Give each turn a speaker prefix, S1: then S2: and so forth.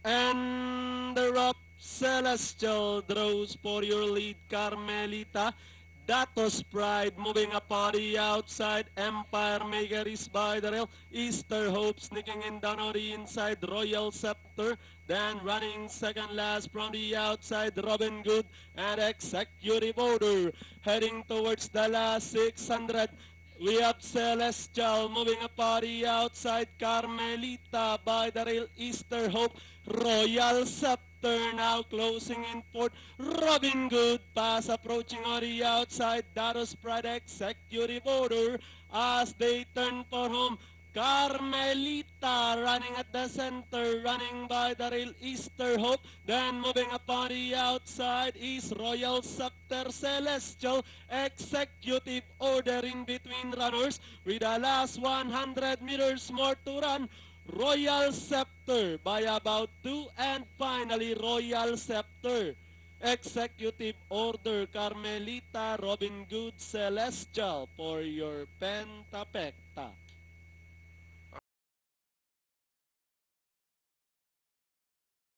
S1: And the rock Celestial draws for your lead, Carmelita. Datos Pride moving up on the outside. Empire Maker is by the rail. Easter Hope sneaking in down on the inside. Royal Scepter. Then running second last from the outside. Robin Good and Executive Order heading towards the last 600. We have Celestial moving up on the outside. Carmelita by the rail. Easter Hope. Royal Scepter now closing in fourth. Robin Good pass approaching on the outside. Daros Pride Executive Order as they turn for home. Carmelita running at the center, running by the rail. Easter Hope, then moving up on the outside is Royal Scepter. Celestial Executive Order in between runners with the last 100 meters more to run. Royal Scepter by about 2 and finally Royal Scepter. Executive Order, Carmelita, Robin Good, Celestial for your Pentapecta.